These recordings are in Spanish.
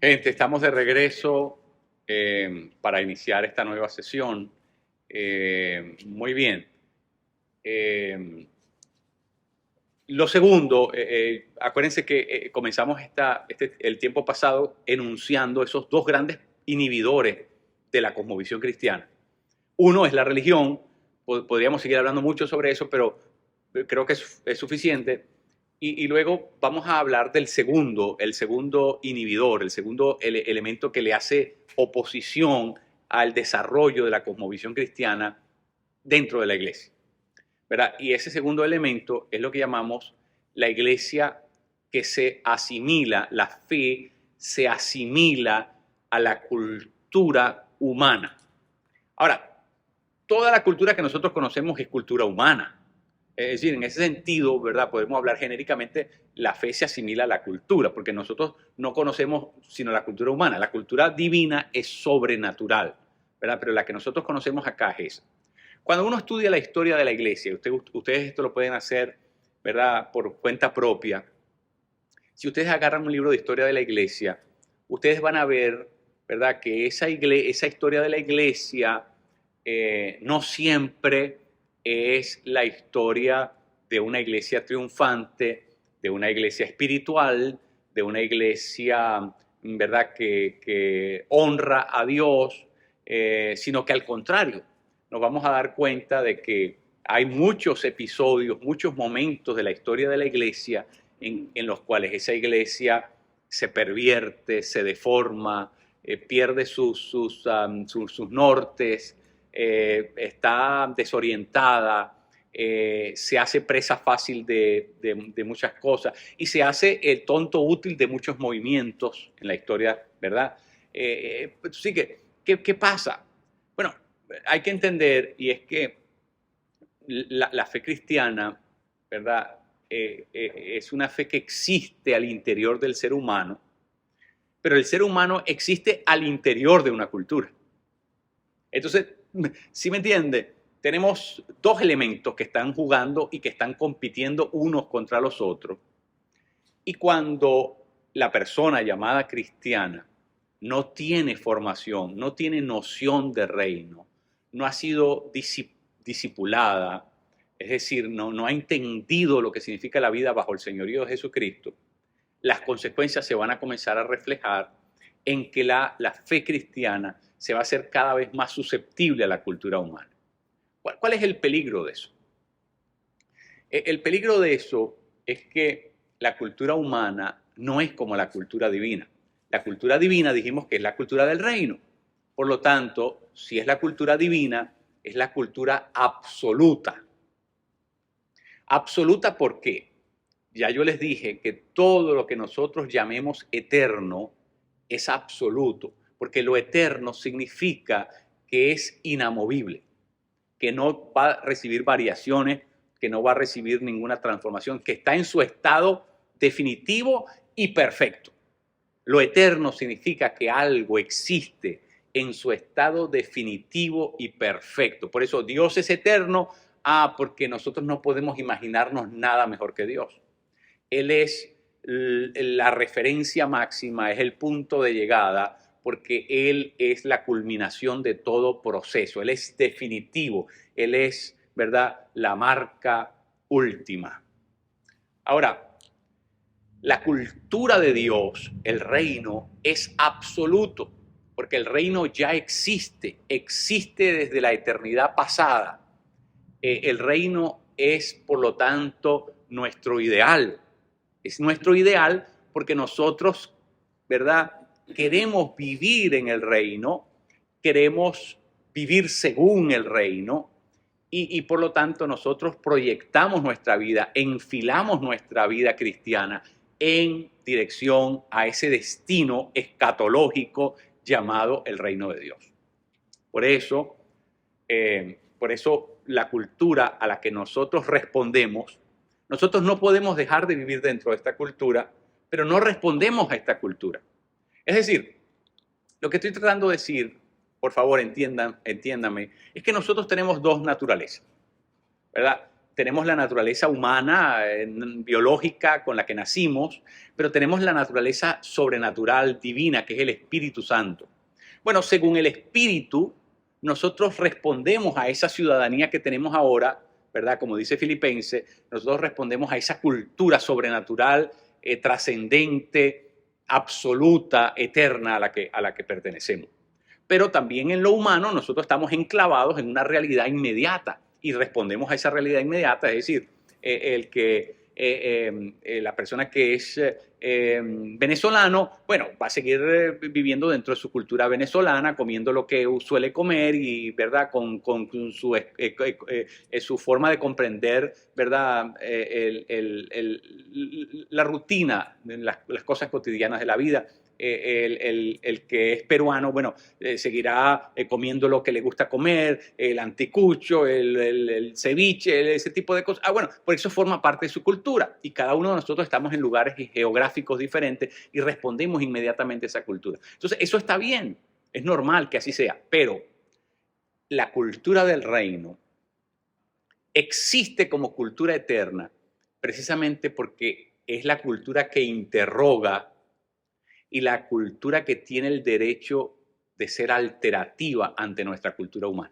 Gente, estamos de regreso para iniciar esta nueva sesión. Muy bien. Eh, lo segundo, acuérdense que comenzamos el tiempo pasado enunciando esos dos grandes inhibidores de la cosmovisión cristiana. Uno es la religión. Podríamos seguir hablando mucho sobre eso, pero creo que es suficiente. Y luego vamos a hablar del el segundo inhibidor, el segundo elemento que le hace oposición al desarrollo de la cosmovisión cristiana dentro de la iglesia, ¿verdad? Y ese segundo elemento es lo que llamamos la iglesia que se asimila, la fe se asimila a la cultura humana. Ahora, toda la cultura que nosotros conocemos es cultura humana. Es decir, en ese sentido, ¿verdad? Podemos hablar genéricamente, la fe se asimila a la cultura, porque nosotros no conocemos sino la cultura humana. La cultura divina es sobrenatural, ¿verdad? Pero la que nosotros conocemos acá es esa. Cuando uno estudia la historia de la iglesia, ustedes esto lo pueden hacer, ¿verdad? Por cuenta propia. Si ustedes agarran un libro de historia de la iglesia, ustedes van a ver, ¿verdad? Que esa historia de la iglesia no siempre es la historia de una iglesia triunfante, de una iglesia espiritual, de una iglesia, ¿verdad?, que honra a Dios, sino que al contrario, nos vamos a dar cuenta de que hay muchos episodios, muchos momentos de la historia de la iglesia en los cuales esa iglesia se pervierte, se deforma, pierde sus nortes, está desorientada, se hace presa fácil de muchas cosas y se hace el tonto útil de muchos movimientos en la historia, ¿verdad? Sí ¿qué pasa? Bueno, hay que entender, y es que la fe cristiana, ¿verdad? Es una fe que existe al interior del ser humano, pero el ser humano existe al interior de una cultura. Entonces, ¿sí me entiende? Tenemos dos elementos que están jugando y que están compitiendo unos contra los otros. Y cuando la persona llamada cristiana no tiene formación, no tiene noción de reino, no ha sido discipulada, es decir, no ha entendido lo que significa la vida bajo el señorío de Jesucristo, las consecuencias se van a comenzar a reflejar en que la fe cristiana se va a hacer cada vez más susceptible a la cultura humana. ¿Cuál es el peligro de eso? El peligro de eso es que la cultura humana no es como la cultura divina. La cultura divina dijimos que es la cultura del reino. Por lo tanto, si es la cultura divina, es la cultura absoluta. Absoluta, ¿por qué? Ya yo les dije que todo lo que nosotros llamemos eterno es absoluto, porque lo eterno significa que es inamovible, que no va a recibir variaciones, que no va a recibir ninguna transformación, que está en su estado definitivo y perfecto. Lo eterno significa que algo existe en su estado definitivo y perfecto. Por eso Dios es eterno, porque nosotros no podemos imaginarnos nada mejor que Dios. Él es la referencia máxima, es el punto de llegada, porque Él es la culminación de todo proceso. Él es definitivo, Él es, ¿verdad?, la marca última. Ahora, la cultura de Dios, el reino, es absoluto, porque el reino ya existe desde la eternidad pasada. El reino es, por lo tanto, nuestro ideal. Es nuestro ideal porque nosotros, ¿verdad?, queremos vivir en el reino, queremos vivir según el reino y por lo tanto nosotros proyectamos nuestra vida, enfilamos nuestra vida cristiana en dirección a ese destino escatológico llamado el reino de Dios. Por eso la cultura a la que nosotros respondemos, nosotros no podemos dejar de vivir dentro de esta cultura, pero no respondemos a esta cultura. Es decir, lo que estoy tratando de decir, por favor entiéndame, es que nosotros tenemos dos naturalezas, ¿verdad? tenemos la naturaleza humana, biológica, con la que nacimos, pero tenemos la naturaleza sobrenatural, divina, que es el Espíritu Santo. Bueno, según el Espíritu, nosotros respondemos a esa ciudadanía que tenemos ahora, ¿verdad? Como dice Filipenses, nosotros respondemos a esa cultura sobrenatural, trascendente, absoluta, eterna a la que pertenecemos. Pero también en lo humano nosotros estamos enclavados en una realidad inmediata y respondemos a esa realidad inmediata, es decir, la persona que es venezolano, bueno, va a seguir viviendo dentro de su cultura venezolana, comiendo lo que suele comer y, ¿verdad?, con su forma de comprender, ¿verdad?, la rutina, las cosas cotidianas de la vida. El que es peruano, bueno, seguirá comiendo lo que le gusta comer, el anticucho, el ceviche, ese tipo de cosas. Bueno, por eso forma parte de su cultura y cada uno de nosotros estamos en lugares geográficos diferentes y respondemos inmediatamente a esa cultura. Entonces, eso está bien, es normal que así sea, pero la cultura del reino existe como cultura eterna precisamente porque es la cultura que interroga y la cultura que tiene el derecho de ser alternativa ante nuestra cultura humana.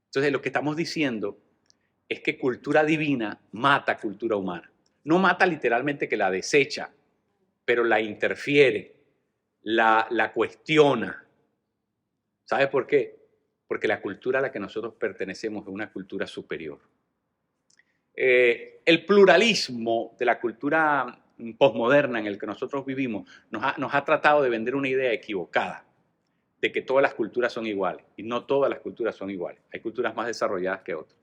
Entonces, lo que estamos diciendo es que cultura divina mata cultura humana. No mata literalmente que la desecha, pero la interfiere, la cuestiona. ¿Sabe por qué? Porque la cultura a la que nosotros pertenecemos es una cultura superior. El pluralismo de la cultura posmoderna en el que nosotros vivimos nos ha tratado de vender una idea equivocada de que todas las culturas son iguales, y no todas las culturas son iguales. Hay culturas más desarrolladas que otras.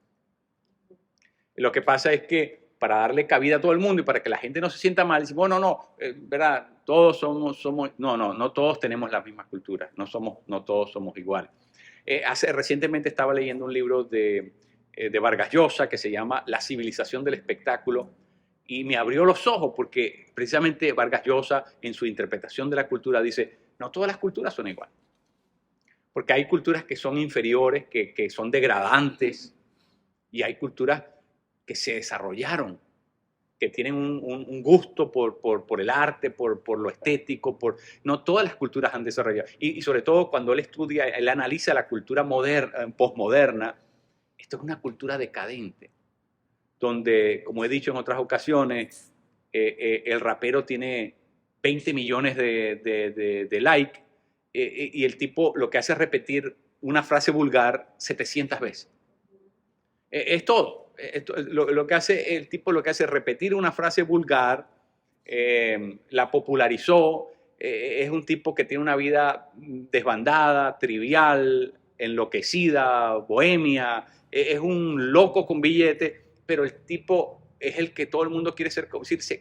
Lo que pasa es que para darle cabida a todo el mundo y para que la gente no se sienta mal, decimos, ¿verdad? Todos no todos tenemos las mismas culturas, no todos somos iguales. Recientemente estaba leyendo un libro de Vargas Llosa que se llama La civilización del espectáculo y me abrió los ojos porque precisamente Vargas Llosa en su interpretación de la cultura dice, no todas las culturas son iguales. Porque hay culturas que son inferiores, que son degradantes, y hay culturas que se desarrollaron, que tienen un gusto por el arte, por lo estético, no todas las culturas han desarrollado. Y sobre todo cuando él estudia, él analiza la cultura moderna, postmoderna, esto es una cultura decadente, donde, como he dicho en otras ocasiones, el rapero tiene 20 millones de likes, y el tipo lo que hace es repetir una frase vulgar 700 veces. Es todo. Lo que hace el tipo, lo que hace es repetir una frase vulgar, la popularizó, es un tipo que tiene una vida desbandada, trivial, enloquecida, bohemia, es un loco con billete, pero el tipo es el que todo el mundo quiere ser,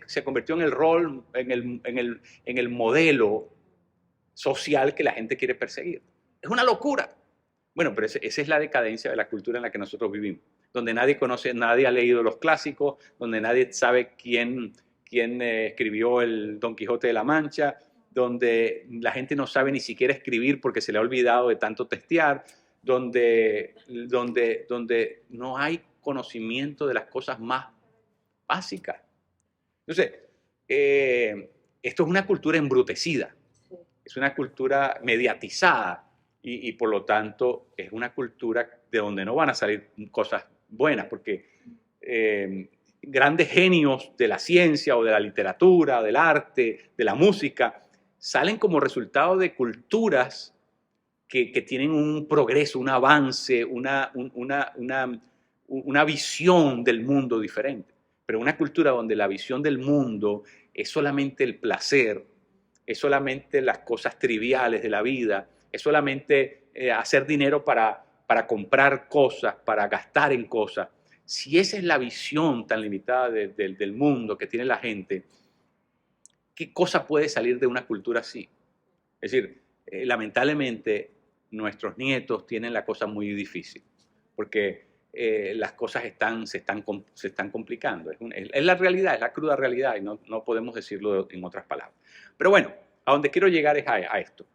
se convirtió en el rol, en el modelo social que la gente quiere perseguir. Es una locura. Bueno, pero esa es la decadencia de la cultura en la que nosotros vivimos, donde nadie conoce, nadie ha leído los clásicos, donde nadie sabe quién escribió el Don Quijote de la Mancha, donde la gente no sabe ni siquiera escribir porque se le ha olvidado de tanto testear, donde no hay conocimiento de las cosas más básicas. Entonces, esto es una cultura embrutecida, es una cultura mediatizada y por lo tanto es una cultura de donde no van a salir cosas buenas, porque grandes genios de la ciencia o de la literatura, del arte, de la música, salen como resultado de culturas que tienen un progreso, un avance, una visión del mundo diferente. Pero una cultura donde la visión del mundo es solamente el placer, es solamente las cosas triviales de la vida, es solamente hacer dinero para comprar cosas, para gastar en cosas. Si esa es la visión tan limitada del mundo que tiene la gente, ¿qué cosa puede salir de una cultura así? Es decir, lamentablemente nuestros nietos tienen la cosa muy difícil, porque las cosas se están complicando. Es la realidad, es la cruda realidad y no podemos decirlo en otras palabras. Pero bueno, a donde quiero llegar es a esto.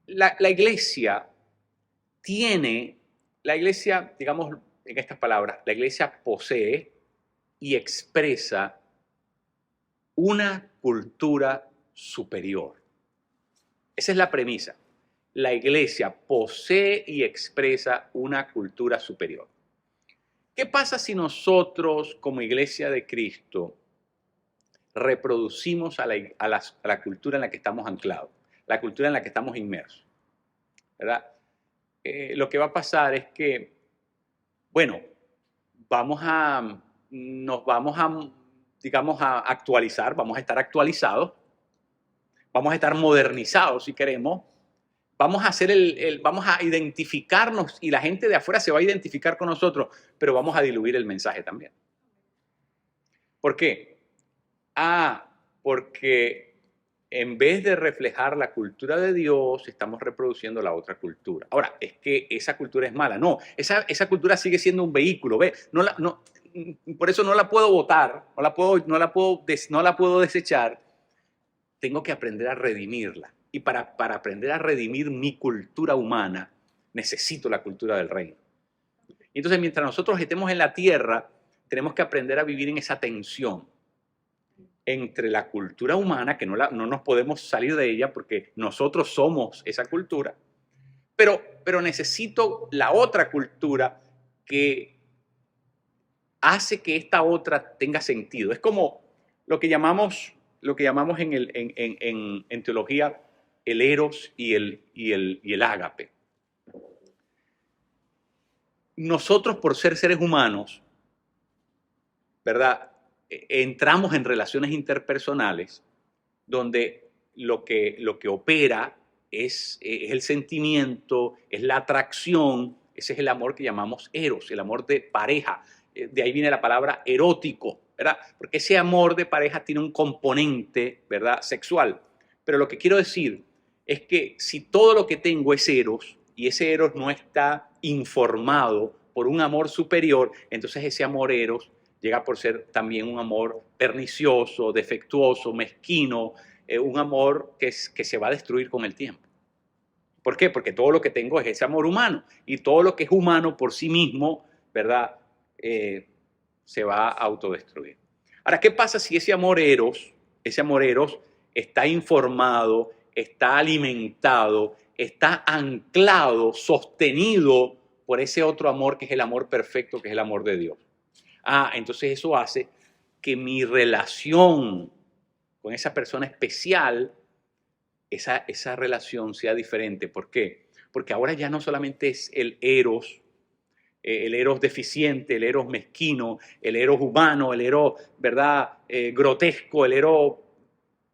La iglesia, digamos, en estas palabras, la iglesia posee y expresa una cultura superior. Esa es la premisa. La iglesia posee y expresa una cultura superior. ¿Qué pasa si nosotros, como iglesia de Cristo, reproducimos a la cultura en la que estamos anclados, la cultura en la que estamos inmersos? ¿Verdad? Lo que va a pasar es que, bueno, nos vamos a, digamos, a actualizar, vamos a estar actualizados, vamos a estar modernizados si queremos, vamos a hacer vamos a identificarnos y la gente de afuera se va a identificar con nosotros, pero vamos a diluir el mensaje también. ¿Por qué? Porque en vez de reflejar la cultura de Dios, estamos reproduciendo la otra cultura. Ahora, es que esa cultura es mala. No, esa cultura sigue siendo un vehículo. ¿Ve? Por eso no la puedo botar, no la puedo desechar. Tengo que aprender a redimirla. Y para aprender a redimir mi cultura humana, necesito la cultura del reino. Y entonces, mientras nosotros estemos en la tierra, tenemos que aprender a vivir en esa tensión entre la cultura humana, que no nos podemos salir de ella porque nosotros somos esa cultura, pero necesito la otra cultura que hace que esta otra tenga sentido. Es como lo que llamamos en teología el eros y el ágape. Nosotros, por ser seres humanos, ¿verdad?, entramos en relaciones interpersonales donde lo que opera es el sentimiento, es la atracción, ese es el amor que llamamos eros, el amor de pareja. De ahí viene la palabra erótico, ¿verdad? Porque ese amor de pareja tiene un componente, ¿verdad?, sexual. Pero lo que quiero decir es que si todo lo que tengo es eros y ese eros no está informado por un amor superior, entonces ese amor eros llega por ser también un amor pernicioso, defectuoso, mezquino, un amor que se va a destruir con el tiempo. ¿Por qué? Porque todo lo que tengo es ese amor humano y todo lo que es humano por sí mismo, ¿verdad?, se va a autodestruir. Ahora, ¿qué pasa si ese amor eros está informado, está alimentado, está anclado, sostenido por ese otro amor que es el amor perfecto, que es el amor de Dios? Entonces eso hace que mi relación con esa persona especial, esa relación sea diferente. ¿Por qué? Porque ahora ya no solamente es el eros deficiente, el eros mezquino, el eros humano, el eros, ¿verdad?, grotesco, el eros,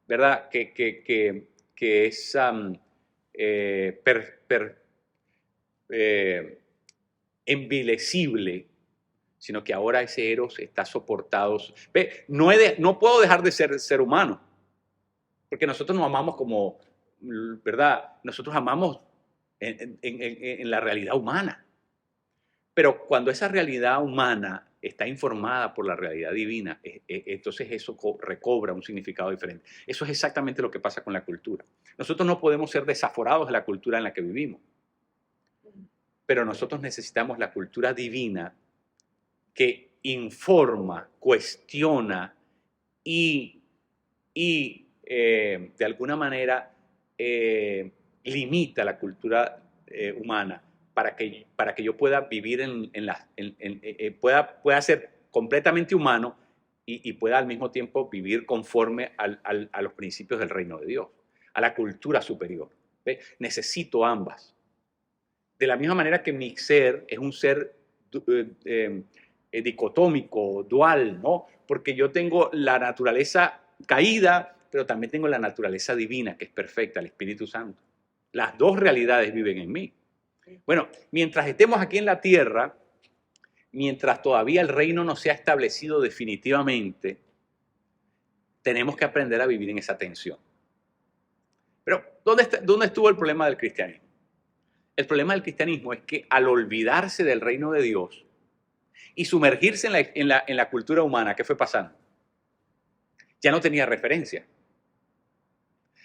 ¿verdad?, que es envilecible, sino que ahora ese eros está soportado. Ve, no puedo dejar de ser humano, porque nosotros nos amamos como, ¿verdad? Nosotros amamos en la realidad humana. Pero cuando esa realidad humana está informada por la realidad divina, entonces eso recobra un significado diferente. Eso es exactamente lo que pasa con la cultura. Nosotros no podemos ser desaforados de la cultura en la que vivimos, pero nosotros necesitamos la cultura divina que informa, cuestiona y de alguna manera limita la cultura humana para que yo pueda vivir pueda ser completamente humano y pueda al mismo tiempo vivir conforme a los principios del reino de Dios, a la cultura superior. ¿Ve? Necesito ambas. De la misma manera que mi ser es un ser dicotómico, dual, ¿no? Porque yo tengo la naturaleza caída, pero también tengo la naturaleza divina, que es perfecta, el Espíritu Santo. Las dos realidades viven en mí. Bueno, mientras estemos aquí en la tierra, mientras todavía el reino no se ha establecido definitivamente, tenemos que aprender a vivir en esa tensión. Pero, ¿dónde estuvo el problema del cristianismo? El problema del cristianismo es que al olvidarse del reino de Dios y sumergirse en la cultura humana, ¿qué fue pasando? Ya no tenía referencia.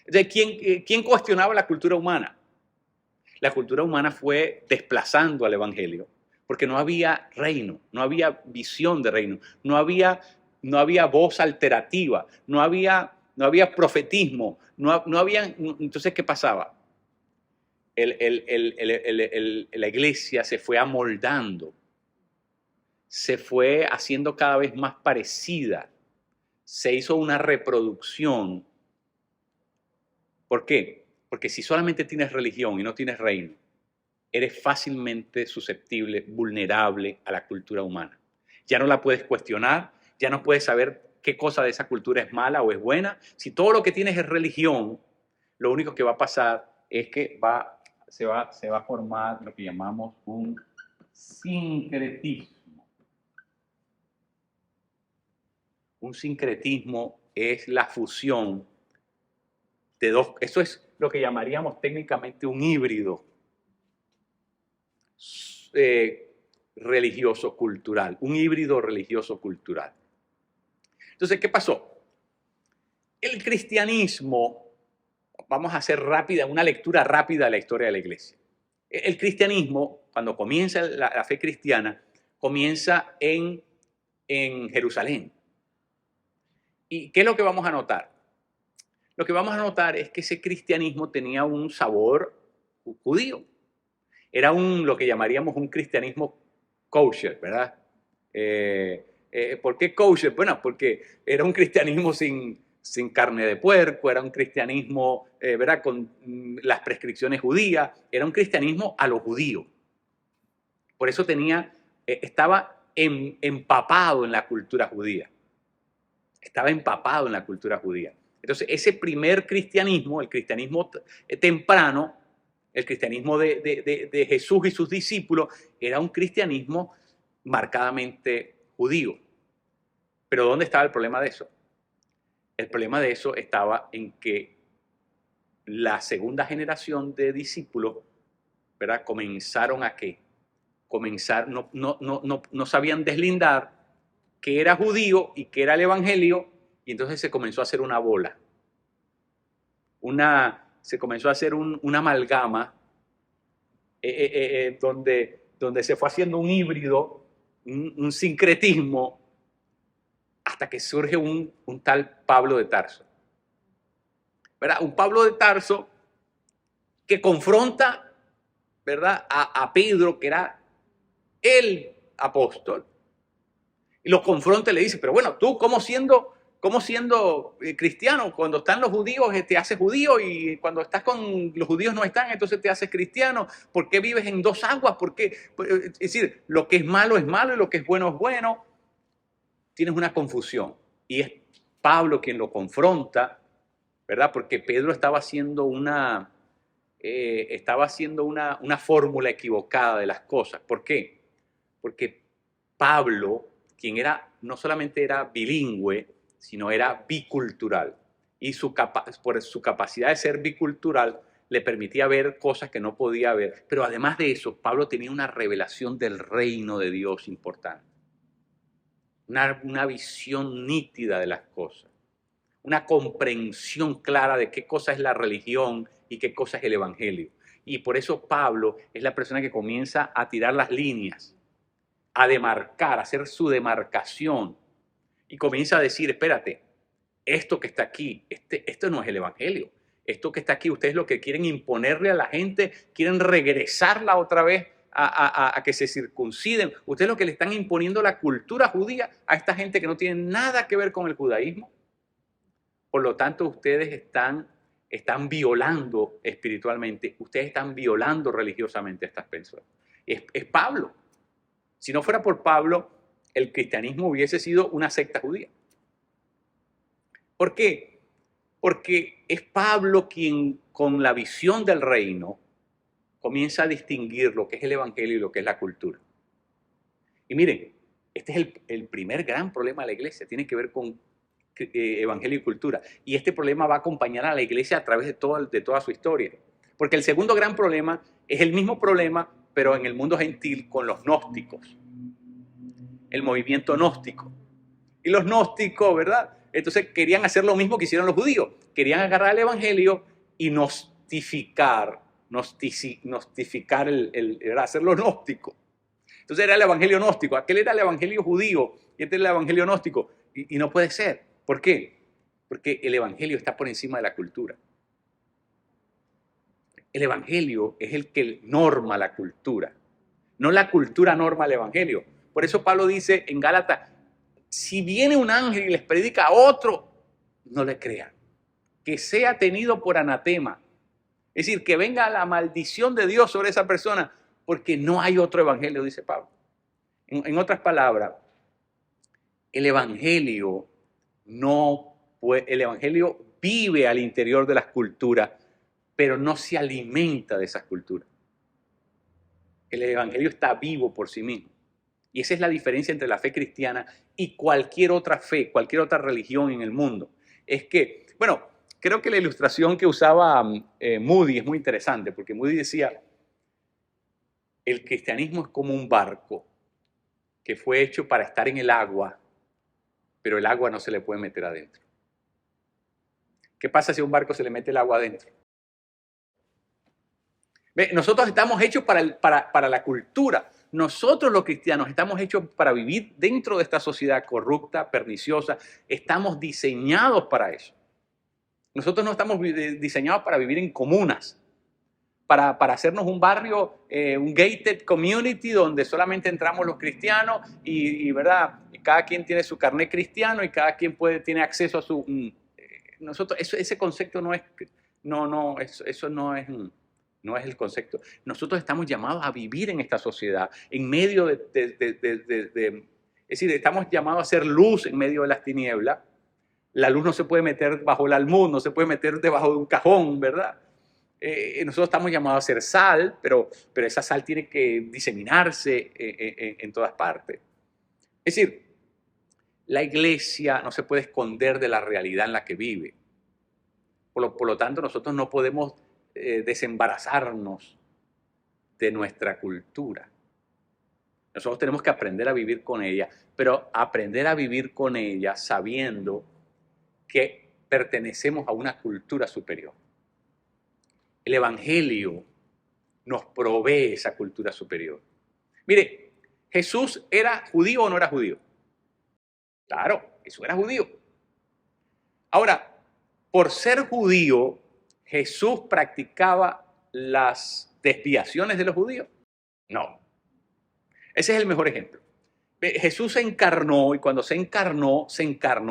Entonces, ¿quién cuestionaba la cultura humana? La cultura humana fue desplazando al evangelio, porque no había reino, no había visión de reino, no había voz alternativa, no había profetismo, no había. Entonces, ¿qué pasaba? La iglesia se fue amoldando, se fue haciendo cada vez más parecida, se hizo una reproducción. ¿Por qué? Porque si solamente tienes religión y no tienes reino, eres fácilmente susceptible, vulnerable a la cultura humana. Ya no la puedes cuestionar, ya no puedes saber qué cosa de esa cultura es mala o es buena. Si todo lo que tienes es religión, lo único que va a pasar es que se va a formar lo que llamamos un sincretismo. Un sincretismo es la fusión de dos. Eso es lo que llamaríamos técnicamente un híbrido religioso-cultural, un híbrido religioso-cultural. Entonces, ¿qué pasó? El cristianismo, vamos a hacer una lectura rápida de la historia de la iglesia. El cristianismo, cuando comienza la fe cristiana, comienza en Jerusalén. ¿Y qué es lo que vamos a notar? Lo que vamos a notar es que ese cristianismo tenía un sabor judío. Era lo que llamaríamos un cristianismo kosher, ¿verdad? ¿Por qué kosher? Bueno, porque era un cristianismo sin carne de puerco, era un cristianismo, ¿verdad?, con las prescripciones judías, era un cristianismo a lo judío. Por eso estaba empapado en la cultura judía. Estaba empapado en la cultura judía. Entonces, ese primer cristianismo, el cristianismo temprano, el cristianismo de Jesús y sus discípulos, era un cristianismo marcadamente judío. Pero ¿dónde estaba el problema de eso? El problema de eso estaba en que la segunda generación de discípulos, ¿verdad?, comenzaron a ¿qué? No sabían deslindar qué era judío y qué era el evangelio, y entonces se comenzó a hacer una bola. Se comenzó a hacer una amalgama donde se fue haciendo un híbrido, un sincretismo, hasta que surge un tal Pablo de Tarso. ¿Verdad? Un Pablo de Tarso que confronta, ¿verdad?, a Pedro, que era el apóstol, y lo confronta y le dice, pero bueno, tú ¿cómo siendo cristiano? Cuando están los judíos te haces judío, y cuando estás con los judíos no están, entonces te haces cristiano. ¿Por qué vives en dos aguas? ¿Por qué? Es decir, lo que es malo y lo que es bueno. Tienes una confusión. Y es Pablo quien lo confronta, ¿verdad? Porque Pedro estaba haciendo una fórmula equivocada de las cosas. ¿Por qué? Porque Pablo, quien no solamente era bilingüe, sino era bicultural. Y por su capacidad de ser bicultural, le permitía ver cosas que no podía ver. Pero además de eso, Pablo tenía una revelación del reino de Dios importante. Una visión nítida de las cosas. Una comprensión clara de qué cosa es la religión y qué cosa es el evangelio. Y por eso Pablo es la persona que comienza a tirar las líneas, a demarcar, a hacer su demarcación, y comienza a decir, espérate, esto que está aquí, esto no es el evangelio. Esto que está aquí, ustedes lo que quieren imponerle a la gente, quieren regresarla otra vez a que se circunciden. Ustedes lo que le están imponiendo la cultura judía a esta gente que no tiene nada que ver con el judaísmo. Por lo tanto, ustedes están violando espiritualmente, ustedes están violando religiosamente a estas personas. Es Pablo. Si no fuera por Pablo, el cristianismo hubiese sido una secta judía. ¿Por qué? Porque es Pablo quien, con la visión del reino, comienza a distinguir lo que es el evangelio y lo que es la cultura. Y miren, este es el primer gran problema de la iglesia, tiene que ver con evangelio y cultura. Y este problema va a acompañar a la iglesia a través de toda su historia. Porque el segundo gran problema es el mismo problema, pero en el mundo gentil, con los gnósticos. El movimiento gnóstico. Y los gnósticos, ¿verdad? Entonces querían hacer lo mismo que hicieron los judíos. Querían agarrar el evangelio y hacerlo gnóstico. Entonces era el evangelio gnóstico, aquel era el evangelio judío y este era el evangelio gnóstico. Y no puede ser. ¿Por qué? Porque el evangelio está por encima de la cultura. El evangelio es el que norma la cultura, no la cultura norma el evangelio. Por eso Pablo dice en Gálatas, si viene un ángel y les predica a otro, no le crean. Que sea tenido por anatema. Es decir, que venga la maldición de Dios sobre esa persona, porque no hay otro evangelio, dice Pablo. En otras palabras, el evangelio el evangelio vive al interior de las culturas, pero no se alimenta de esas culturas. El evangelio está vivo por sí mismo. Y esa es la diferencia entre la fe cristiana y cualquier otra fe, cualquier otra religión en el mundo. Es que, bueno, creo que la ilustración que usaba Moody es muy interesante, porque Moody decía, el cristianismo es como un barco que fue hecho para estar en el agua, pero el agua no se le puede meter adentro. ¿Qué pasa si a un barco se le mete el agua adentro? ¿Ve? Nosotros estamos hechos para la cultura. Nosotros los cristianos estamos hechos para vivir dentro de esta sociedad corrupta, perniciosa. Estamos diseñados para eso. Nosotros no estamos diseñados para vivir en comunas, para hacernos un barrio, un gated community donde solamente entramos los cristianos ¿verdad? Y cada quien tiene su carnet cristiano y cada quien tiene acceso a su... ese concepto no es... eso no es el concepto. Nosotros estamos llamados a vivir en esta sociedad, en medio es decir, estamos llamados a ser luz en medio de las tinieblas. La luz no se puede meter bajo el almud, no se puede meter debajo de un cajón, ¿verdad? Nosotros estamos llamados a ser sal, pero esa sal tiene que diseminarse en todas partes. Es decir, la iglesia no se puede esconder de la realidad en la que vive. Por lo tanto, nosotros no podemos desembarazarnos de nuestra cultura. Nosotros tenemos que aprender a vivir con ella, pero aprender a vivir con ella sabiendo que pertenecemos a una cultura superior. El evangelio nos provee esa cultura superior. Mire, ¿Jesús era judío o no era judío? Claro, Jesús era judío. Ahora, por ser judío, ¿Jesús practicaba las desviaciones de los judíos? No. Ese es el mejor ejemplo. Jesús se encarnó y cuando se encarnó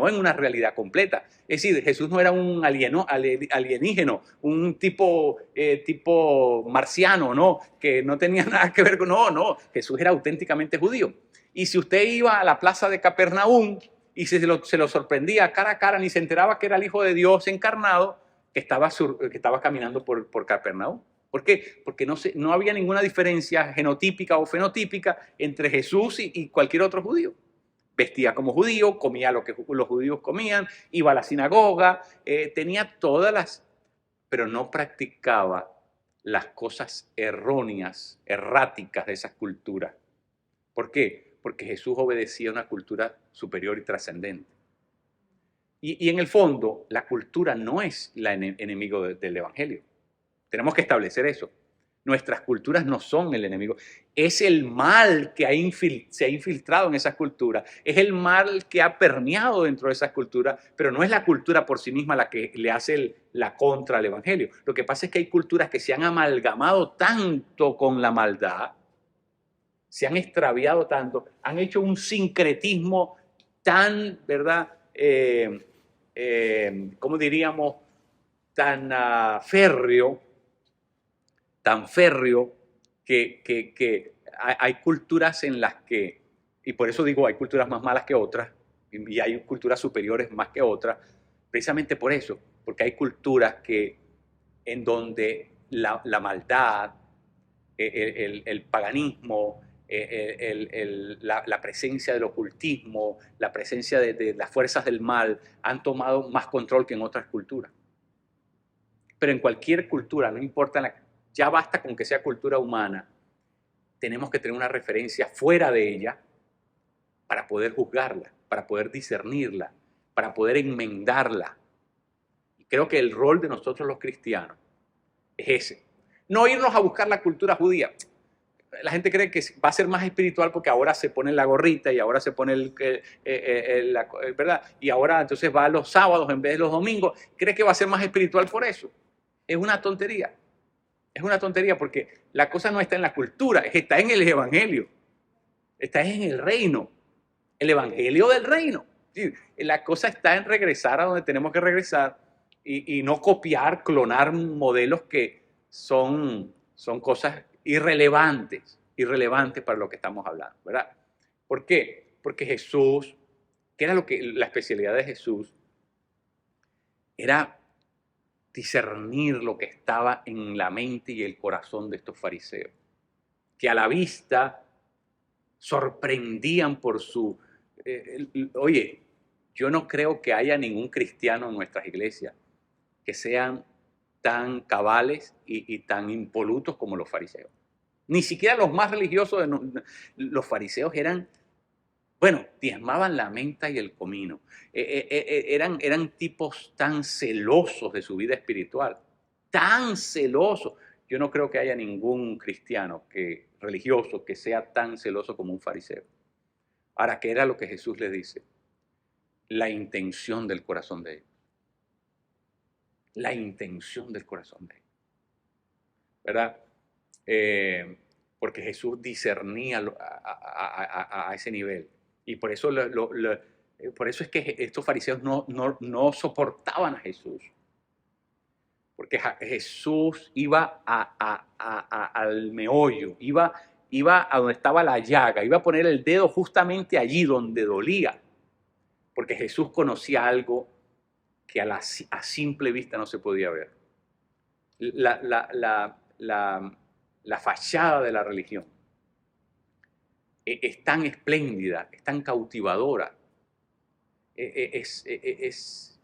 en una realidad completa. Es decir, Jesús no era un alienígeno, un tipo marciano, ¿no? Que no tenía nada que ver con... No, Jesús era auténticamente judío. Y si usted iba a la plaza de Capernaum y se lo sorprendía cara a cara, ni se enteraba que era el Hijo de Dios encarnado, que estaba caminando por Capernaum. ¿Por qué? Porque no había ninguna diferencia genotípica o fenotípica entre Jesús y cualquier otro judío. Vestía como judío, comía lo que los judíos comían, iba a la sinagoga, tenía pero no practicaba las cosas erróneas, erráticas de esas culturas. ¿Por qué? Porque Jesús obedecía a una cultura superior y trascendente. Y en el fondo, la cultura no es el enemigo del evangelio. Tenemos que establecer eso. Nuestras culturas no son el enemigo. Es el mal que se ha infiltrado en esas culturas. Es el mal que ha permeado dentro de esas culturas, pero no es la cultura por sí misma la que le hace la contra al evangelio. Lo que pasa es que hay culturas que se han amalgamado tanto con la maldad, se han extraviado tanto, han hecho un sincretismo tan, ¿verdad? ¿Cómo diríamos? Tan férreo que hay culturas en las que, y por eso digo, hay culturas más malas que otras, y hay culturas superiores más que otras, precisamente por eso, porque hay culturas en donde la maldad, el paganismo, la presencia del ocultismo, la presencia de las fuerzas del mal han tomado más control que en otras culturas. Pero en cualquier cultura, no importa, ya basta con que sea cultura humana, tenemos que tener una referencia fuera de ella para poder juzgarla, para poder discernirla, para poder enmendarla. Y creo que el rol de nosotros los cristianos es ese. No irnos a buscar la cultura judía. la gente cree que va a ser más espiritual porque ahora se pone la gorrita y ahora se pone ¿verdad? Y ahora entonces va los sábados en vez de los domingos. Cree que va a ser más espiritual por eso. Es una tontería. Es una tontería porque la cosa no está en la cultura, está en el evangelio. Está en el reino. El evangelio del reino. La cosa está en regresar a donde tenemos que regresar y no copiar, clonar modelos que son cosas irrelevantes para lo que estamos hablando, ¿verdad? ¿Por qué? Porque Jesús, ¿qué era la especialidad de Jesús? Era discernir lo que estaba en la mente y el corazón de estos fariseos, que a la vista sorprendían por su... oye, yo no creo que haya ningún cristiano en nuestras iglesias que sean tan cabales y tan impolutos como los fariseos. Ni siquiera los más religiosos, los fariseos eran, bueno, diezmaban la menta y el comino. Eran tipos tan celosos de su vida espiritual, tan celosos. Yo no creo que haya ningún cristiano religioso que sea tan celoso como un fariseo. Ahora, ¿qué era lo que Jesús le dice? La intención del corazón de ellos. La intención del corazón de ellos. ¿Verdad? Porque Jesús discernía a ese nivel. Y por eso, por eso es que estos fariseos no soportaban a Jesús. Porque Jesús iba al meollo, iba a donde estaba la llaga, iba a poner el dedo justamente allí donde dolía. Porque Jesús conocía algo que a simple vista no se podía ver. La fachada de la religión es tan espléndida, es tan cautivadora, es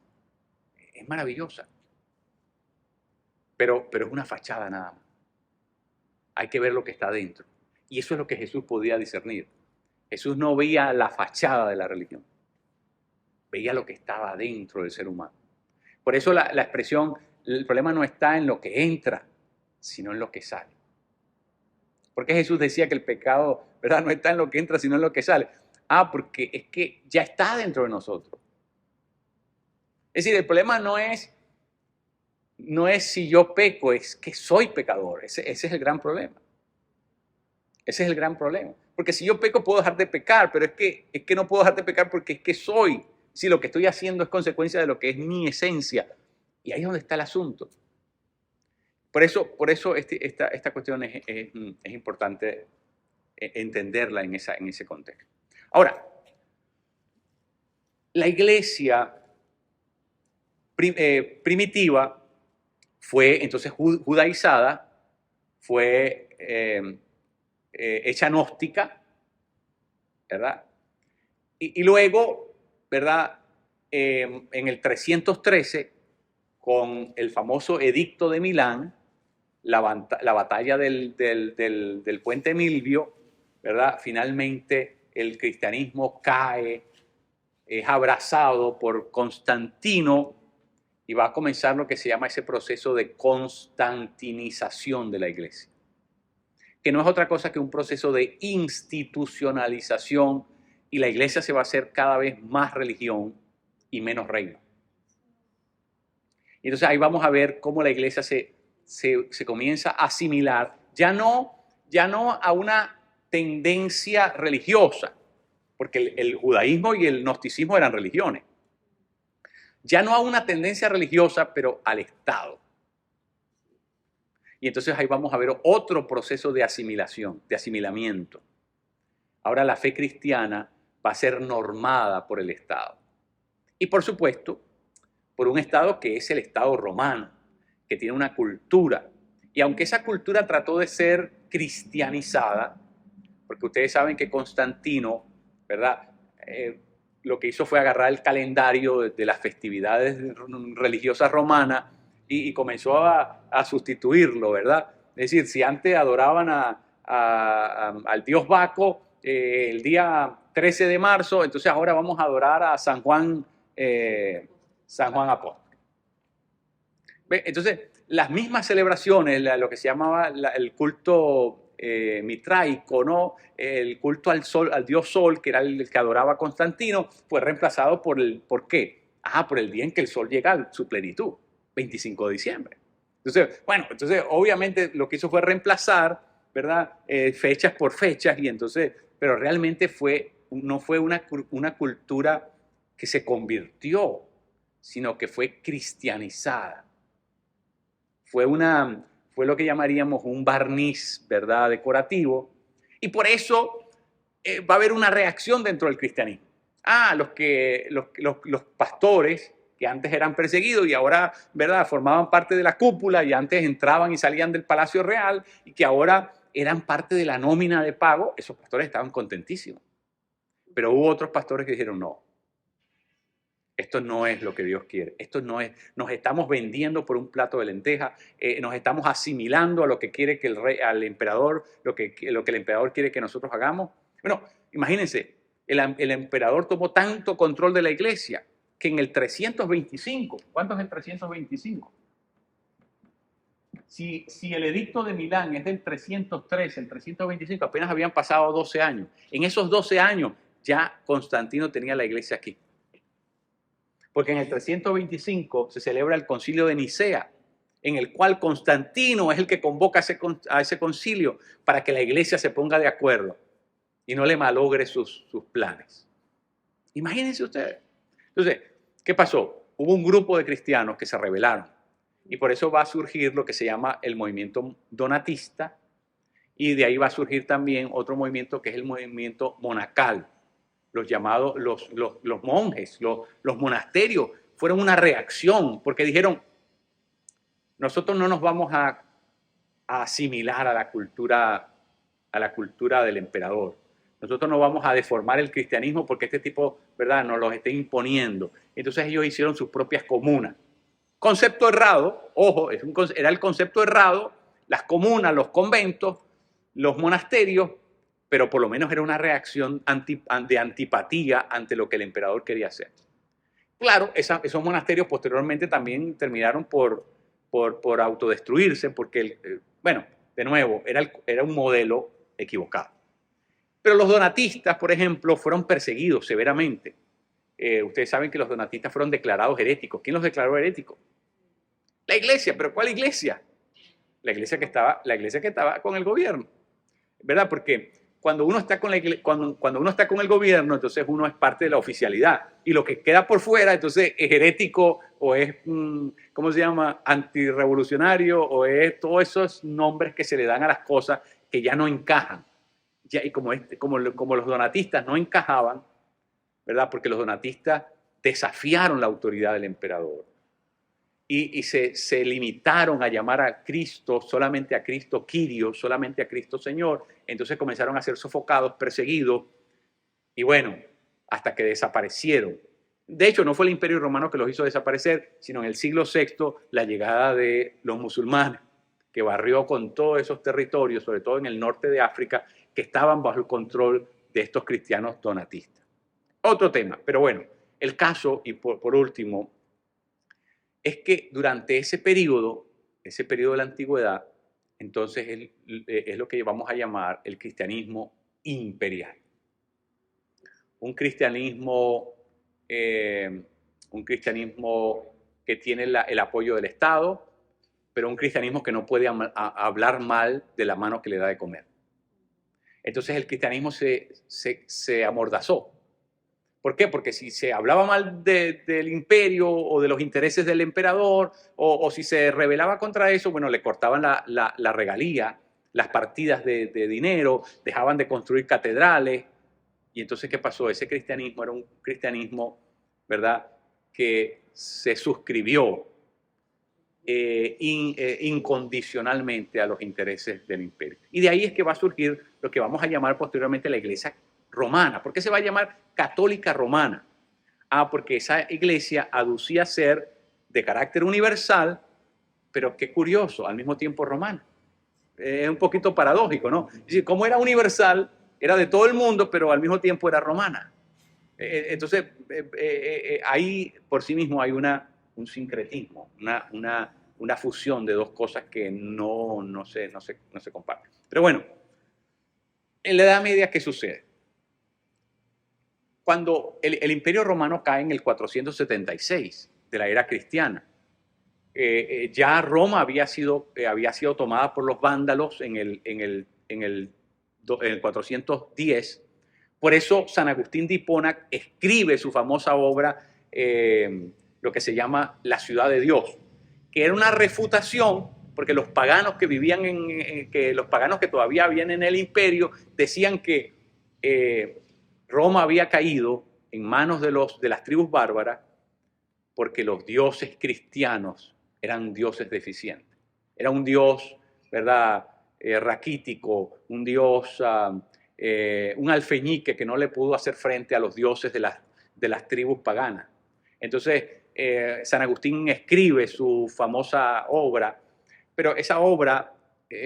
maravillosa. Pero es una fachada nada más. Hay que ver lo que está dentro. Y eso es lo que Jesús podía discernir. Jesús no veía la fachada de la religión, veía lo que estaba dentro del ser humano. Por eso la expresión, el problema no está en lo que entra, sino en lo que sale. Porque Jesús decía que el pecado, ¿verdad?, no está en lo que entra, sino en lo que sale. Porque es que ya está dentro de nosotros. Es decir, el problema no es si yo peco, es que soy pecador. Ese es el gran problema. Ese es el gran problema. Porque si yo peco puedo dejar de pecar, pero es que no puedo dejar de pecar porque es que soy. Si lo que estoy haciendo es consecuencia de lo que es mi esencia. Y ahí es donde está el asunto. Por eso esta cuestión es importante entenderla en ese contexto. Ahora, la iglesia primitiva fue entonces judaizada, fue hecha gnóstica, ¿verdad? Y luego, ¿verdad? En el 313, con el famoso Edicto de Milán, la batalla del puente Milvio, ¿verdad? Finalmente el cristianismo cae, es abrazado por Constantino y va a comenzar lo que se llama ese proceso de constantinización de la iglesia, que no es otra cosa que un proceso de institucionalización, y la iglesia se va a hacer cada vez más religión y menos reino. Y entonces ahí vamos a ver cómo la iglesia se comienza a asimilar, ya no a una tendencia religiosa, porque el judaísmo y el gnosticismo eran religiones, ya no a una tendencia religiosa, pero al Estado. Y entonces ahí vamos a ver otro proceso de asimilación, de asimilamiento. Ahora la fe cristiana va a ser normada por el Estado. Y por supuesto, por un Estado que es el Estado romano, que tiene una cultura. Y aunque esa cultura trató de ser cristianizada, porque ustedes saben que Constantino, ¿verdad?, lo que hizo fue agarrar el calendario de las festividades religiosas romanas y comenzó a sustituirlo, ¿verdad? Es decir, si antes adoraban al dios Baco el día 13 de marzo, entonces ahora vamos a adorar a San Juan Apóstol. Entonces, las mismas celebraciones, lo que se llamaba el culto mitraico, ¿no? El culto al sol, al dios sol, que era el que adoraba Constantino, fue reemplazado ¿por qué? Por el día en que el sol llega a su plenitud, 25 de diciembre. Entonces, bueno, obviamente lo que hizo fue reemplazar, ¿verdad? Fechas por fechas, y entonces, pero realmente no fue una cultura que se convirtió, sino que fue cristianizada. Fue lo que llamaríamos un barniz, ¿verdad?, decorativo, y por eso va a haber una reacción dentro del cristianismo. Los pastores que antes eran perseguidos y ahora, ¿verdad?, formaban parte de la cúpula y antes entraban y salían del palacio real y que ahora eran parte de la nómina de pago, esos pastores estaban contentísimos. Pero hubo otros pastores que dijeron, no, esto no es lo que Dios quiere. Esto no es, nos estamos vendiendo por un plato de lentejas, nos estamos asimilando a lo que quiere que al emperador, lo que el emperador quiere que nosotros hagamos. Bueno, imagínense, el emperador tomó tanto control de la iglesia que en el 325, ¿cuánto es el 325? Si el edicto de Milán es del 303, el 325, apenas habían pasado 12 años. En esos 12 años ya Constantino tenía la iglesia aquí. Porque en el 325 se celebra el concilio de Nicea, en el cual Constantino es el que convoca a ese concilio para que la iglesia se ponga de acuerdo y no le malogre sus planes. Imagínense ustedes. Entonces, ¿qué pasó? Hubo un grupo de cristianos que se rebelaron y por eso va a surgir lo que se llama el movimiento donatista, y de ahí va a surgir también otro movimiento que es el movimiento monacal. Los llamados, los monjes, los monasterios, fueron una reacción, porque dijeron, nosotros no nos vamos a asimilar a la cultura del emperador. Nosotros no vamos a deformar el cristianismo porque este tipo, ¿verdad?, nos los esté imponiendo. Entonces ellos hicieron sus propias comunas. Concepto errado, ojo, era el concepto errado, las comunas, los conventos, los monasterios, pero por lo menos era una reacción de antipatía ante lo que el emperador quería hacer. Claro, esos monasterios posteriormente también terminaron por autodestruirse, porque, bueno, de nuevo, era un modelo equivocado. Pero los donatistas, por ejemplo, fueron perseguidos severamente. Ustedes saben que los donatistas fueron declarados heréticos. ¿Quién los declaró heréticos? La iglesia. ¿Pero cuál iglesia? La iglesia que estaba con el gobierno, ¿verdad? Porque cuando uno está cuando uno está con el gobierno, entonces uno es parte de la oficialidad. Y lo que queda por fuera, entonces es herético o es, ¿cómo se llama?, antirrevolucionario, o es todos esos nombres que se le dan a las cosas que ya no encajan. Y como los donatistas no encajaban, ¿verdad? Porque los donatistas desafiaron la autoridad del emperador. Y se limitaron a llamar a Cristo, solamente a Cristo Kyrios, solamente a Cristo Señor. Entonces comenzaron a ser sofocados, perseguidos, y bueno, hasta que desaparecieron. De hecho, no fue el Imperio Romano que los hizo desaparecer, sino en el siglo VI la llegada de los musulmanes, que barrió con todos esos territorios, sobre todo en el norte de África, que estaban bajo el control de estos cristianos donatistas. Otro tema, pero bueno, el caso, y por último, es que durante ese periodo de la antigüedad, entonces es lo que vamos a llamar el cristianismo imperial. Un cristianismo que tiene el apoyo del Estado, pero un cristianismo que no puede hablar mal de la mano que le da de comer. Entonces el cristianismo se amordazó. ¿Por qué? Porque si se hablaba mal del imperio o de los intereses del emperador, o si se rebelaba contra eso, bueno, le cortaban la regalía, las partidas de dinero, dejaban de construir catedrales. Y entonces, ¿qué pasó? Ese cristianismo era un cristianismo, ¿verdad?, que se suscribió incondicionalmente a los intereses del imperio. Y de ahí es que va a surgir lo que vamos a llamar posteriormente la iglesia romana. ¿Por qué se va a llamar católica romana? Porque esa iglesia aducía ser de carácter universal, pero qué curioso, al mismo tiempo romana. Es un poquito paradójico, ¿no? Es decir, como era universal, era de todo el mundo, pero al mismo tiempo era romana. Entonces, ahí por sí mismo hay un sincretismo, una fusión de dos cosas que no se comparten. Pero bueno, En la Edad Media, ¿qué sucede? Cuando el Imperio Romano cae en el 476 de la era cristiana, ya Roma había sido tomada por los vándalos en el 410. Por eso San Agustín de Hipona escribe su famosa obra, lo que se llama La ciudad de Dios, que era una refutación, porque los paganos que vivían los paganos que todavía vivían en el imperio decían que Roma había caído en manos de las tribus bárbaras porque los dioses cristianos eran dioses deficientes. Era un dios, ¿verdad?, raquítico, un dios, un alfeñique que no le pudo hacer frente a los dioses de las tribus paganas. Entonces, San Agustín escribe su famosa obra, pero esa obra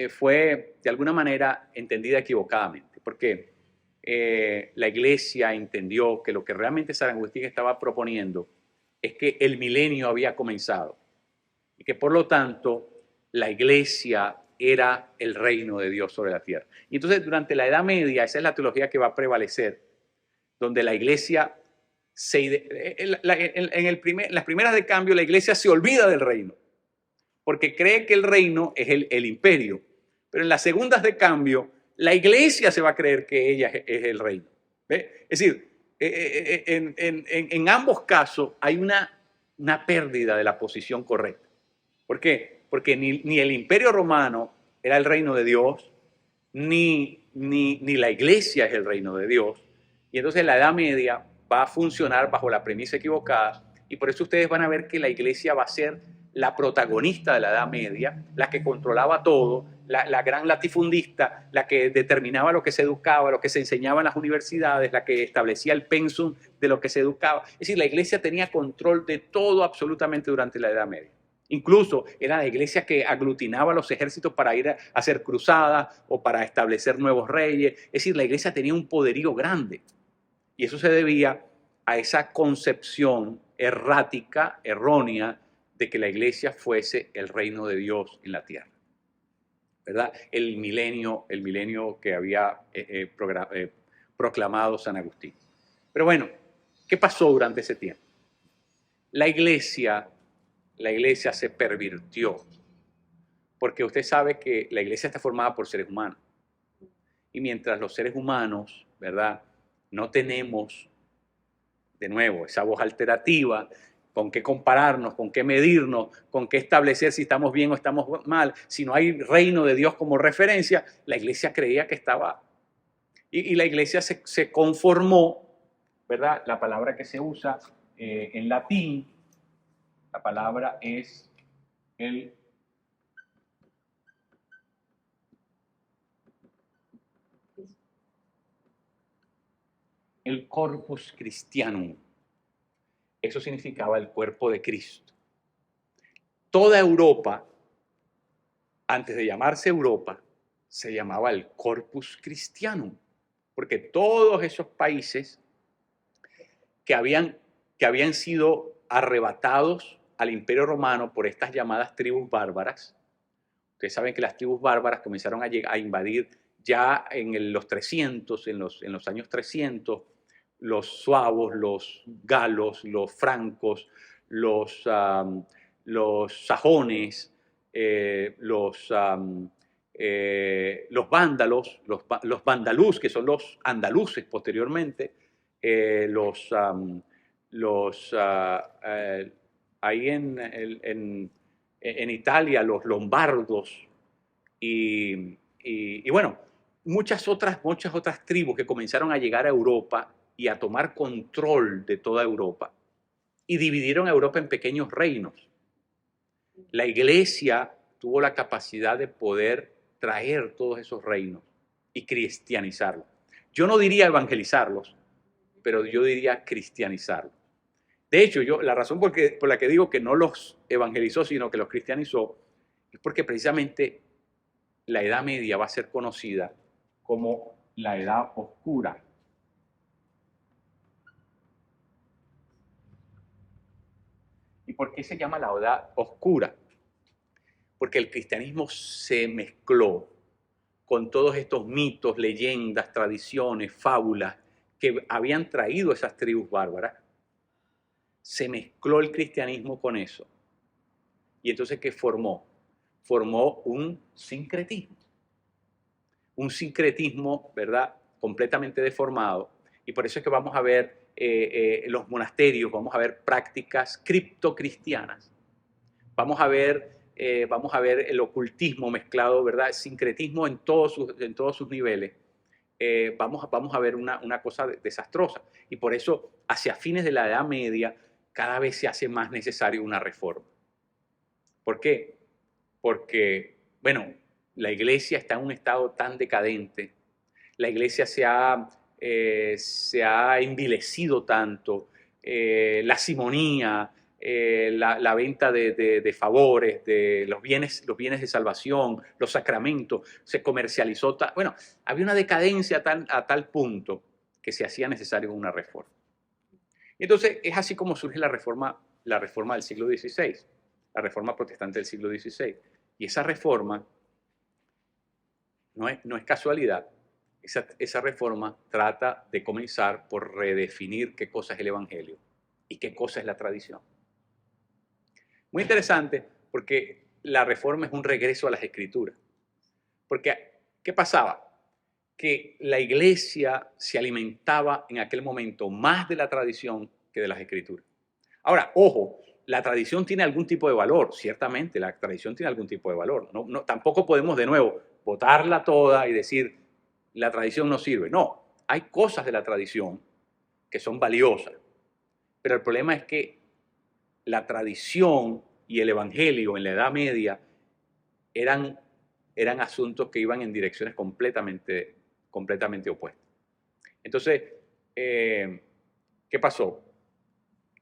fue de alguna manera entendida equivocadamente, porque la Iglesia entendió que lo que realmente San Agustín estaba proponiendo es que el milenio había comenzado y que por lo tanto la Iglesia era el reino de Dios sobre la tierra. Y entonces durante la Edad Media, esa es la teología que va a prevalecer, donde la Iglesia, las primeras de cambio, la Iglesia se olvida del reino, porque cree que el reino es el imperio, pero en las segundas de cambio, la Iglesia se va a creer que ella es el reino. ¿Ve? Es decir, en ambos casos hay una pérdida de la posición correcta. ¿Por qué? Porque ni el imperio romano era el reino de Dios, ni la Iglesia es el reino de Dios. Y entonces la Edad Media va a funcionar bajo la premisa equivocada, y por eso ustedes van a ver que la Iglesia va a ser la protagonista de la Edad Media, la que controlaba todo, la gran latifundista, la que determinaba lo que se educaba, lo que se enseñaba en las universidades, la que establecía el pensum de lo que se educaba. Es decir, la Iglesia tenía control de todo absolutamente durante la Edad Media. Incluso era la iglesia que aglutinaba a los ejércitos para ir a hacer cruzadas o para establecer nuevos reyes. Es decir, la iglesia tenía un poderío grande. Y eso se debía a esa concepción errática, errónea, de que la iglesia fuese el reino de Dios en la tierra. ¿Verdad? El milenio que había proclamado San Agustín. Pero bueno, ¿qué pasó durante ese tiempo? La iglesia se pervirtió, porque usted sabe que la iglesia está formada por seres humanos. Y mientras los seres humanos, ¿verdad?, no tenemos, de nuevo, esa voz alterativa, con qué compararnos, con qué medirnos, con qué establecer si estamos bien o estamos mal, si no hay reino de Dios como referencia, la iglesia creía que estaba. Y la iglesia se conformó, ¿verdad? La palabra que se usa en latín, la palabra es el corpus Christianum. Eso significaba el cuerpo de Cristo. Toda Europa, antes de llamarse Europa, se llamaba el Corpus Christianum, porque todos esos países que habían sido arrebatados al Imperio Romano por estas llamadas tribus bárbaras, ustedes saben que las tribus bárbaras comenzaron a invadir ya en los 300, en los años 300, los suavos, los galos, los francos, los sajones, los vándalos, los vandalús, que son los andaluces posteriormente, ahí en Italia, los lombardos, y bueno, muchas otras tribus que comenzaron a llegar a Europa y a tomar control de toda Europa, y dividieron a Europa en pequeños reinos. La iglesia tuvo la capacidad de poder traer todos esos reinos y cristianizarlos. Yo no diría evangelizarlos, pero yo diría cristianizarlos. De hecho, la razón por la que digo que no los evangelizó, sino que los cristianizó, es porque precisamente la Edad Media va a ser conocida como la Edad Oscura. ¿Y por qué se llama la Edad Oscura? Porque el cristianismo se mezcló con todos estos mitos, leyendas, tradiciones, fábulas que habían traído esas tribus bárbaras, se mezcló el cristianismo con eso. Y entonces, ¿qué formó? Formó un sincretismo, ¿verdad?, completamente deformado. Y por eso es que vamos a ver los monasterios, vamos a ver prácticas criptocristianas, vamos a ver el ocultismo mezclado, ¿verdad?, sincretismo en todos sus niveles. Vamos a ver una cosa desastrosa. Y por eso, hacia fines de la Edad Media, cada vez se hace más necesario una reforma. ¿Por qué? Porque, bueno, la iglesia está en un estado tan decadente, la iglesia se ha envilecido tanto, la simonía, la venta de favores, de los bienes de salvación, los sacramentos, se comercializó. Bueno, había una decadencia a tal punto que se hacía necesario una reforma. Entonces, es así como surge la reforma del siglo XVI, la reforma protestante del siglo XVI. Y esa reforma no es casualidad. Esa reforma trata de comenzar por redefinir qué cosa es el Evangelio y qué cosa es la tradición. Muy interesante, porque la reforma es un regreso a las Escrituras. Porque, ¿qué pasaba? Que la iglesia se alimentaba en aquel momento más de la tradición que de las Escrituras. Ahora, ojo, la tradición tiene algún tipo de valor, ciertamente la tradición tiene algún tipo de valor. Tampoco podemos de nuevo botarla toda y decir la tradición no sirve. No, hay cosas de la tradición que son valiosas, pero el problema es que la tradición y el evangelio en la Edad Media eran asuntos que iban en direcciones completamente opuestas. Entonces, ¿qué pasó?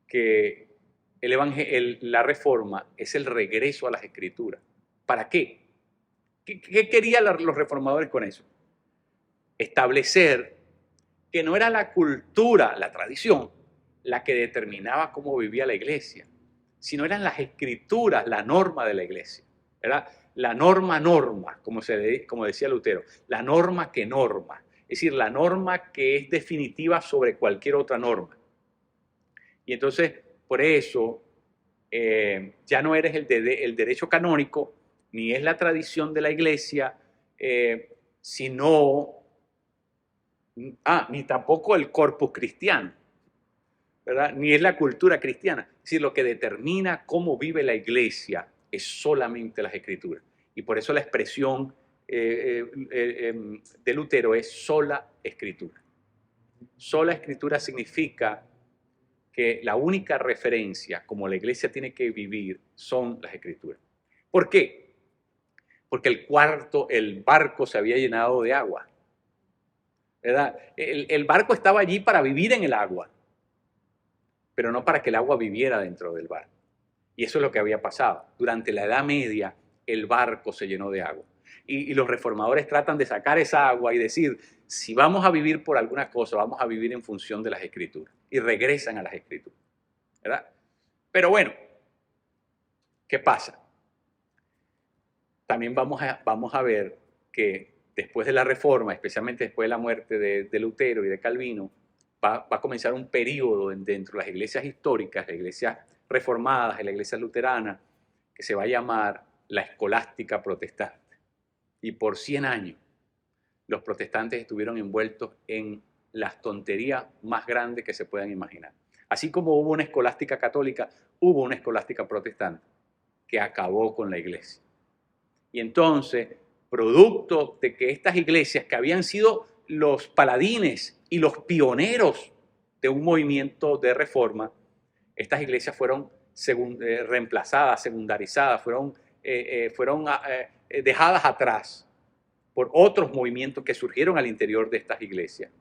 Que la reforma es el regreso a las Escrituras. ¿Para qué? ¿Qué querían los reformadores con eso? Establecer que no era la cultura, la tradición, la que determinaba cómo vivía la iglesia, sino eran las Escrituras, la norma de la iglesia. ¿Verdad? La norma, como decía Lutero, la norma que norma, es decir, la norma que es definitiva sobre cualquier otra norma. Y entonces, por eso, ya no eres el derecho canónico, ni es la tradición de la iglesia, sino, ni tampoco el corpus cristiano, ¿verdad? Ni es la cultura cristiana. Es decir, lo que determina cómo vive la iglesia es solamente las Escrituras. Y por eso la expresión de Lutero es sola Escritura. Sola Escritura significa que la única referencia como la iglesia tiene que vivir son las Escrituras. ¿Por qué? Porque el barco se había llenado de agua, ¿verdad? El barco estaba allí para vivir en el agua, pero no para que el agua viviera dentro del barco. Y eso es lo que había pasado. Durante la Edad Media, el barco se llenó de agua. Y los reformadores tratan de sacar esa agua y decir, si vamos a vivir por alguna cosa, vamos a vivir en función de las Escrituras. Y regresan a las Escrituras, ¿verdad? Pero bueno, ¿qué pasa? También vamos a ver que después de la Reforma, especialmente después de la muerte de Lutero y de Calvino, va a comenzar un periodo dentro de las iglesias históricas, las iglesias reformadas, la iglesia luterana, que se va a llamar la escolástica protestante. Y por 100 años los protestantes estuvieron envueltos en las tonterías más grandes que se puedan imaginar. Así como hubo una escolástica católica, hubo una escolástica protestante que acabó con la iglesia. Y entonces, producto de que estas iglesias que habían sido los paladines y los pioneros de un movimiento de reforma, estas iglesias fueron reemplazadas, secundarizadas, fueron dejadas atrás por otros movimientos que surgieron al interior de estas iglesias,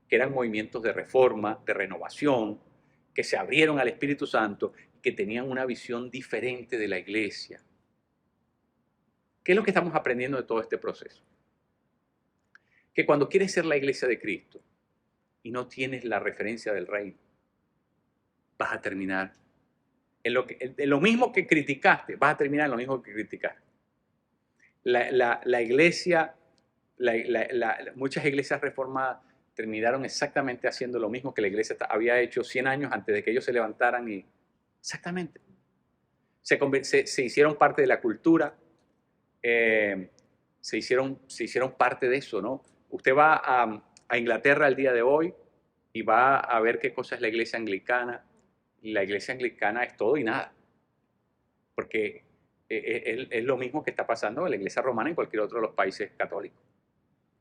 que eran movimientos de reforma, de renovación, que se abrieron al Espíritu Santo, que tenían una visión diferente de la iglesia. ¿Qué es lo que estamos aprendiendo de todo este proceso? Que cuando quieres ser la iglesia de Cristo y no tienes la referencia del reino, vas a terminar en lo mismo que criticaste, vas a terminar en lo mismo que criticaste. La iglesia muchas iglesias reformadas terminaron exactamente haciendo lo mismo que la iglesia había hecho 100 años antes de que ellos se levantaran y exactamente. Se hicieron parte de la cultura, se hicieron parte de eso, ¿no? Usted va a Inglaterra el día de hoy y va a ver qué cosa es la iglesia anglicana. Y la iglesia anglicana es todo y nada. Porque es lo mismo que está pasando en la iglesia romana y en cualquier otro de los países católicos.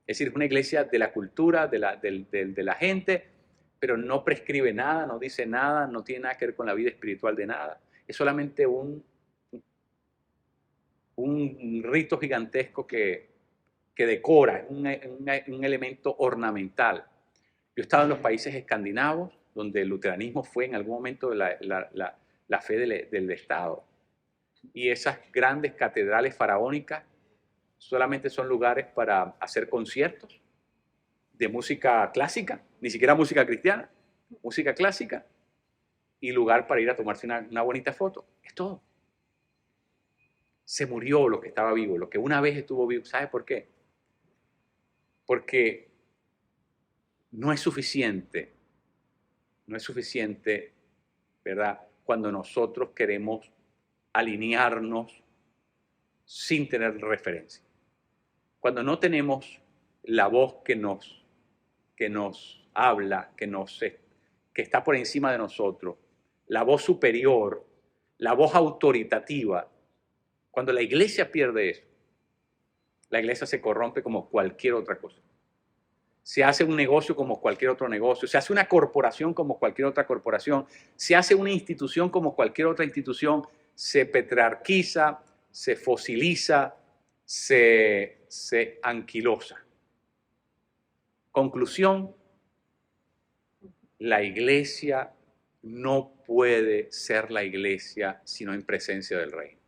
Es decir, es una iglesia de la cultura, de la gente, pero no prescribe nada, no dice nada, no tiene nada que ver con la vida espiritual de nada. Es solamente un rito gigantesco que decora, un elemento ornamental. Yo he estado en los países escandinavos, donde el luteranismo fue en algún momento la fe del Estado. Y esas grandes catedrales faraónicas solamente son lugares para hacer conciertos de música clásica, ni siquiera música cristiana, música clásica, y lugar para ir a tomarse una bonita foto. Es todo. Se murió lo que estaba vivo, lo que una vez estuvo vivo. ¿Sabe por qué? Porque no es suficiente, ¿verdad? Cuando nosotros queremos alinearnos sin tener referencia. Cuando no tenemos la voz que nos habla, que está por encima de nosotros, la voz superior, la voz autoritativa, cuando la iglesia pierde eso, la iglesia se corrompe como cualquier otra cosa. Se hace un negocio como cualquier otro negocio, se hace una corporación como cualquier otra corporación, se hace una institución como cualquier otra institución, se petrarquiza, se fosiliza, se anquilosa. Conclusión, la iglesia no puede ser la iglesia sino en presencia del reino.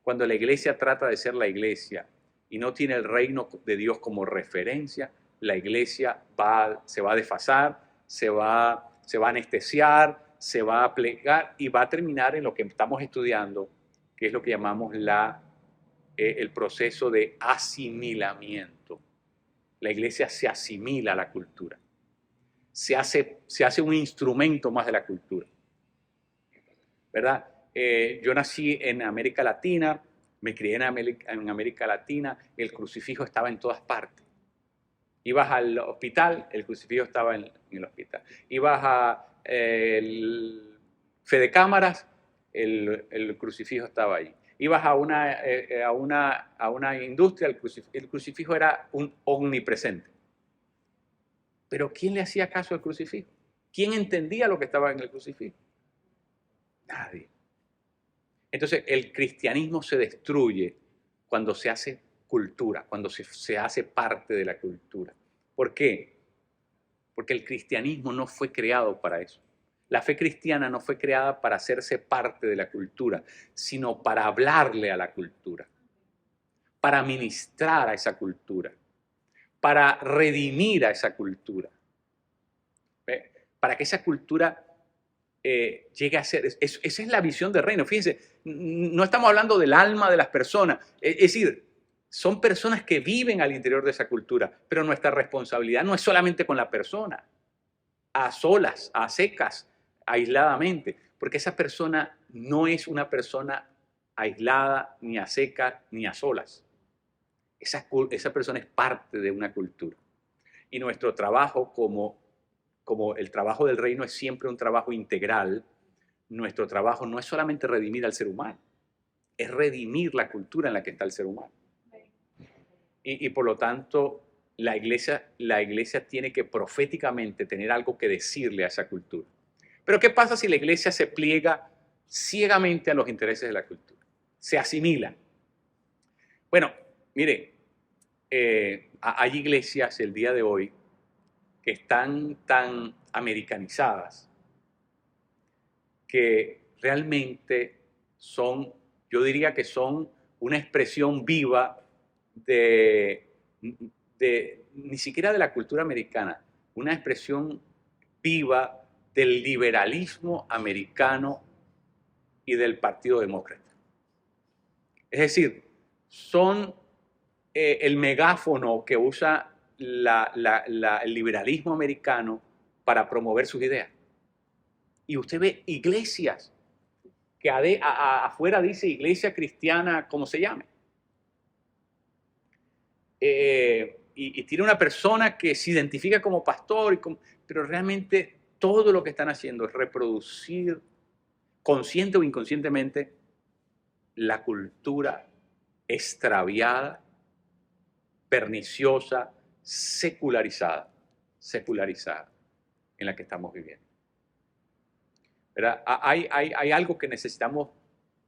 Cuando la iglesia trata de ser la iglesia y no tiene el reino de Dios como referencia, la iglesia se va a desfasar, se va a anestesiar, se va a plegar y va a terminar en lo que estamos estudiando, que es lo que llamamos el proceso de asimilamiento. La iglesia se asimila a la cultura, se hace un instrumento más de la cultura, ¿verdad? Yo nací en América Latina, me crié en América Latina, el crucifijo estaba en todas partes. Ibas al hospital, el crucifijo estaba en el hospital. Ibas a el Fede Cámaras, el crucifijo estaba ahí. Ibas a una industria, el crucifijo era un omnipresente. Pero ¿quién le hacía caso al crucifijo? ¿Quién entendía lo que estaba en el crucifijo? Nadie. Entonces, el cristianismo se destruye cuando se hace cultura, cuando se hace parte de la cultura. ¿Por qué? Porque el cristianismo no fue creado para eso. La fe cristiana no fue creada para hacerse parte de la cultura, sino para hablarle a la cultura, para ministrar a esa cultura, para redimir a esa cultura, para que esa cultura llegue a ser. Esa es la visión del reino. Fíjense, no estamos hablando del alma de las personas, es decir, son personas que viven al interior de esa cultura, pero nuestra responsabilidad no es solamente con la persona, a solas, a secas, aisladamente, porque esa persona no es una persona aislada, ni a secas, ni a solas. Esa persona es parte de una cultura. Y nuestro trabajo, como el trabajo del reino es siempre un trabajo integral, nuestro trabajo no es solamente redimir al ser humano, es redimir la cultura en la que está el ser humano. Y por lo tanto, la iglesia tiene que proféticamente tener algo que decirle a esa cultura. Pero ¿qué pasa si la iglesia se pliega ciegamente a los intereses de la cultura? Se asimila. Bueno, mire, hay iglesias el día de hoy que están tan americanizadas que realmente son, yo diría que son una expresión viva de ni siquiera de la cultura americana, una expresión viva del liberalismo americano y del Partido Demócrata. Es decir, son el megáfono que usa el liberalismo americano para promover sus ideas. Y usted ve iglesias que afuera dice iglesia cristiana, como se llame. Y tiene una persona que se identifica como pastor, pero realmente todo lo que están haciendo es reproducir, consciente o inconscientemente, la cultura extraviada, perniciosa, secularizada en la que estamos viviendo. ¿Verdad? Hay algo que necesitamos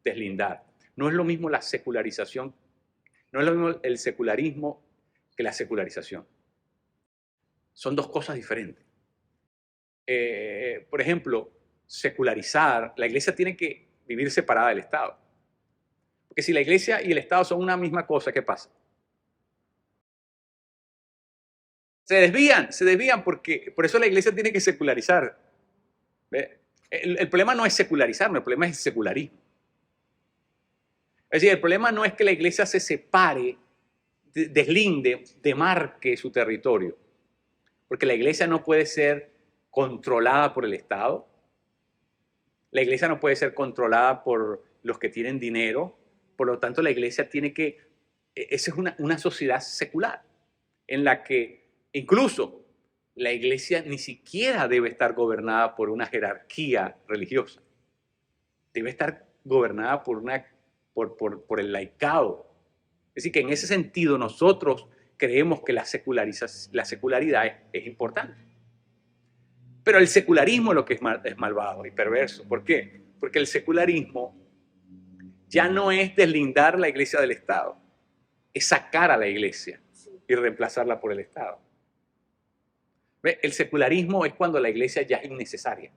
deslindar. No es lo mismo la secularización, no es lo mismo el secularismo que la secularización. Son dos cosas diferentes. Por ejemplo, secularizar, la iglesia tiene que vivir separada del Estado. Porque si la iglesia y el Estado son una misma cosa, ¿qué pasa? Se desvían porque por eso la iglesia tiene que secularizar. El problema no es secularizar, el problema es el secularismo. Es decir, el problema no es que la iglesia se separe, deslinde, demarque su territorio, porque la iglesia no puede ser controlada por el Estado, la iglesia no puede ser controlada por los que tienen dinero, por lo tanto la iglesia tiene que, esa es una sociedad secular, en la que incluso la iglesia ni siquiera debe estar gobernada por una jerarquía religiosa, debe estar gobernada por el laicado. Es decir, que en ese sentido nosotros creemos que la secularidad es importante. Pero el secularismo lo que es malvado y perverso. ¿Por qué? Porque el secularismo ya no es deslindar la iglesia del Estado, es sacar a la iglesia y reemplazarla por el Estado. ¿Ve? El secularismo es cuando la iglesia ya es innecesaria.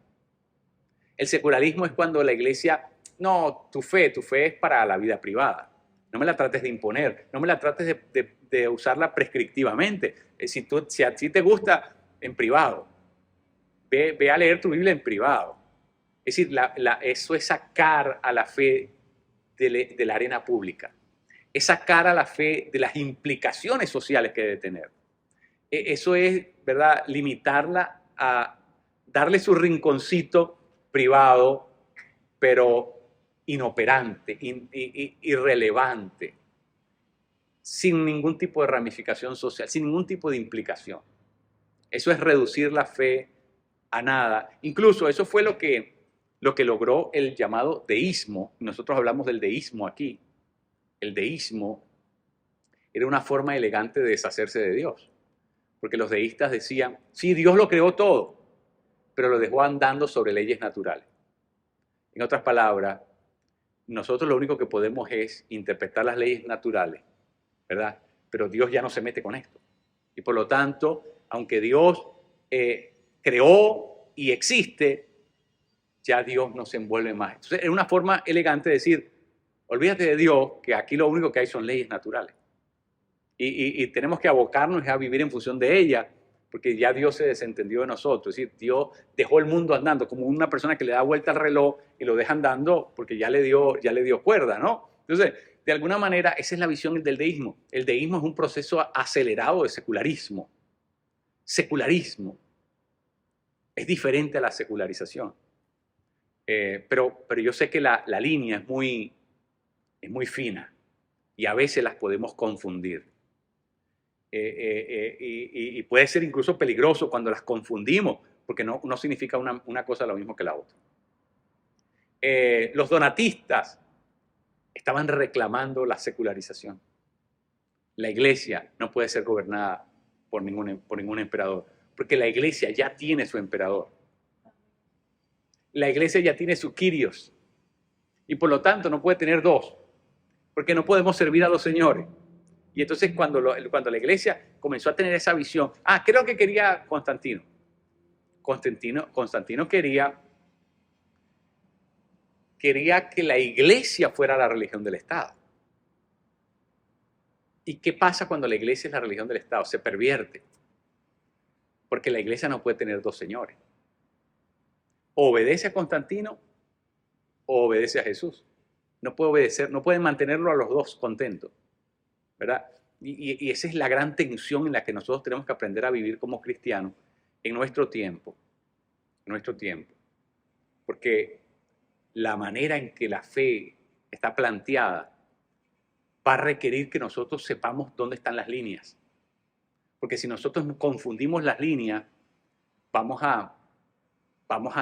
El secularismo es cuando la iglesia, no, tu fe es para la vida privada. No me la trates de imponer, no me la trates de usarla prescriptivamente. Si a ti te gusta, en privado. Ve a leer tu Biblia en privado. Es decir, eso es sacar a la fe de la arena pública. Es sacar a la fe de las implicaciones sociales que debe tener. Eso es, ¿verdad?, limitarla a darle su rinconcito privado, pero inoperante, irrelevante, sin ningún tipo de ramificación social, sin ningún tipo de implicación. Eso es reducir la fe a nada. Incluso eso fue lo que logró el llamado deísmo. Nosotros hablamos del deísmo aquí. El deísmo era una forma elegante de deshacerse de Dios. Porque los deístas decían, sí, Dios lo creó todo, pero lo dejó andando sobre leyes naturales. En otras palabras, nosotros lo único que podemos es interpretar las leyes naturales, ¿verdad? Pero Dios ya no se mete con esto. Y por lo tanto, aunque Dios creó y existe, ya Dios no se envuelve más. Entonces, es una forma elegante de decir, olvídate de Dios, que aquí lo único que hay son leyes naturales. Y tenemos que abocarnos a vivir en función de ella, porque ya Dios se desentendió de nosotros. Es decir, Dios dejó el mundo andando, como una persona que le da vuelta al reloj y lo deja andando porque ya le dio cuerda, ¿no? Entonces, de alguna manera, esa es la visión del deísmo. El deísmo es un proceso acelerado de secularismo. Secularismo. Es diferente a la secularización. Pero yo sé que la línea es muy fina y a veces las podemos confundir. Y puede ser incluso peligroso cuando las confundimos, porque no significa una cosa lo mismo que la otra. Los donatistas estaban reclamando la secularización. La iglesia no puede ser gobernada por ningún emperador, porque la iglesia ya tiene su emperador. La iglesia ya tiene su Kyrios, y por lo tanto no puede tener dos, porque no podemos servir a dos señores. Y entonces cuando la iglesia comenzó a tener esa visión, creo que quería Constantino. Constantino quería que la iglesia fuera la religión del Estado. ¿Y qué pasa cuando la iglesia es la religión del Estado? Se pervierte. Porque la iglesia no puede tener dos señores. O obedece a Constantino o obedece a Jesús. No puede obedecer, no pueden mantenerlo a los dos contentos, ¿verdad? Y esa es la gran tensión en la que nosotros tenemos que aprender a vivir como cristianos en nuestro tiempo. En nuestro tiempo. Porque la manera en que la fe está planteada va a requerir que nosotros sepamos dónde están las líneas. Porque si nosotros confundimos las líneas, vamos a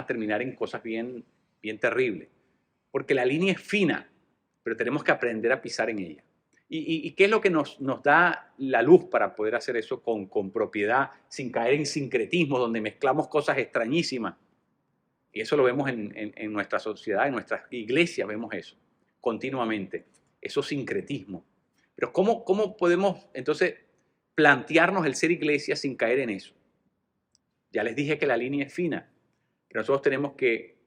terminar en cosas bien terribles. Porque la línea es fina, pero tenemos que aprender a pisar en ella. ¿Y qué es lo que nos da la luz para poder hacer eso con propiedad, sin caer en sincretismo, donde mezclamos cosas extrañísimas? Y eso lo vemos en nuestra sociedad, en nuestras iglesias vemos eso continuamente, esos sincretismos. Pero ¿cómo podemos entonces plantearnos el ser iglesia sin caer en eso? Ya les dije que la línea es fina, pero nosotros tenemos que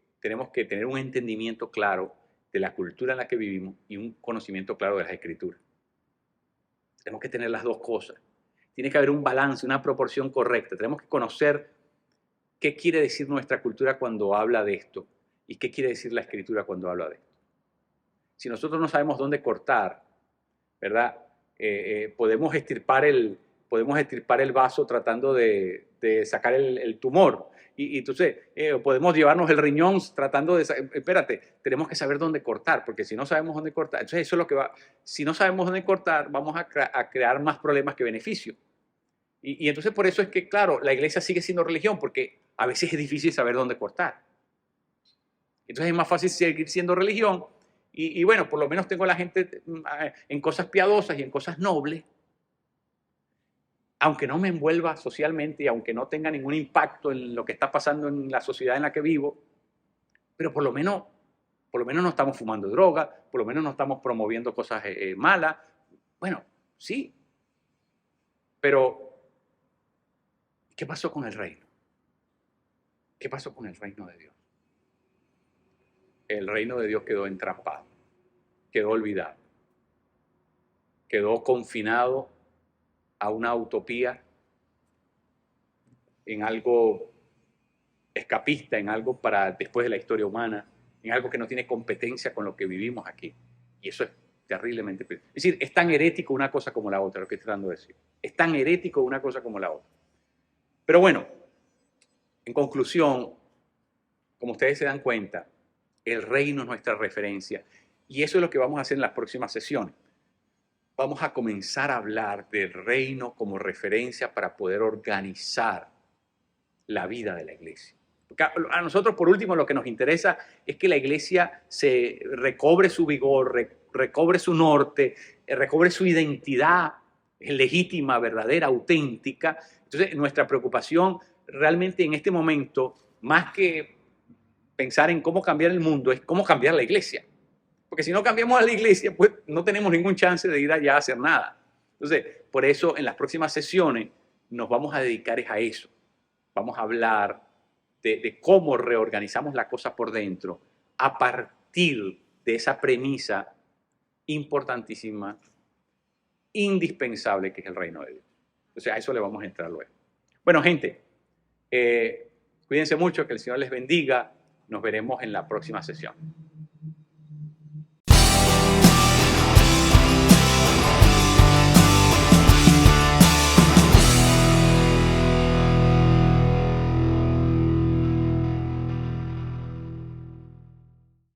tener un entendimiento claro de la cultura en la que vivimos y un conocimiento claro de las Escrituras. Tenemos que tener las dos cosas. Tiene que haber un balance, una proporción correcta. Tenemos que conocer qué quiere decir nuestra cultura cuando habla de esto y qué quiere decir la Escritura cuando habla de esto. Si nosotros no sabemos dónde cortar, ¿verdad? Podemos estirpar el vaso tratando de sacar el tumor. Y entonces podemos llevarnos el riñón tratando de... Espérate, tenemos que saber dónde cortar, porque si no sabemos dónde cortar, entonces eso es lo que va... Si no sabemos dónde cortar, vamos a crear más problemas que beneficios. Y entonces por eso es que, claro, la iglesia sigue siendo religión, porque a veces es difícil saber dónde cortar. Entonces es más fácil seguir siendo religión. Y bueno, por lo menos tengo a la gente en cosas piadosas y en cosas nobles, aunque no me envuelva socialmente y aunque no tenga ningún impacto en lo que está pasando en la sociedad en la que vivo, pero por lo menos no estamos fumando droga, por lo menos no estamos promoviendo cosas malas. Bueno, sí, pero ¿qué pasó con el reino? ¿Qué pasó con el reino de Dios? El reino de Dios quedó entrampado, quedó olvidado, quedó confinado a una utopía, en algo escapista, en algo para después de la historia humana, en algo que no tiene competencia con lo que vivimos aquí. Y eso es terriblemente peligroso. Es decir, es tan herético una cosa como la otra, lo que estoy tratando de decir. Es tan herético una cosa como la otra. Pero bueno, en conclusión, como ustedes se dan cuenta, el reino es nuestra referencia. Y eso es lo que vamos a hacer en las próximas sesiones. Vamos a comenzar a hablar del reino como referencia para poder organizar la vida de la iglesia. Porque a nosotros, por último, lo que nos interesa es que la iglesia se recobre su vigor, recobre su norte, recobre su identidad legítima, verdadera, auténtica. Entonces, nuestra preocupación realmente en este momento, más que pensar en cómo cambiar el mundo, es cómo cambiar la iglesia. Porque si no cambiamos a la iglesia, pues no tenemos ningún chance de ir allá a hacer nada. Entonces, por eso en las próximas sesiones nos vamos a dedicar a eso. Vamos a hablar de cómo reorganizamos la cosa por dentro a partir de esa premisa importantísima, indispensable, que es el reino de Dios. Entonces, a eso le vamos a entrar luego. Bueno, gente, cuídense mucho, que el Señor les bendiga. Nos veremos en la próxima sesión.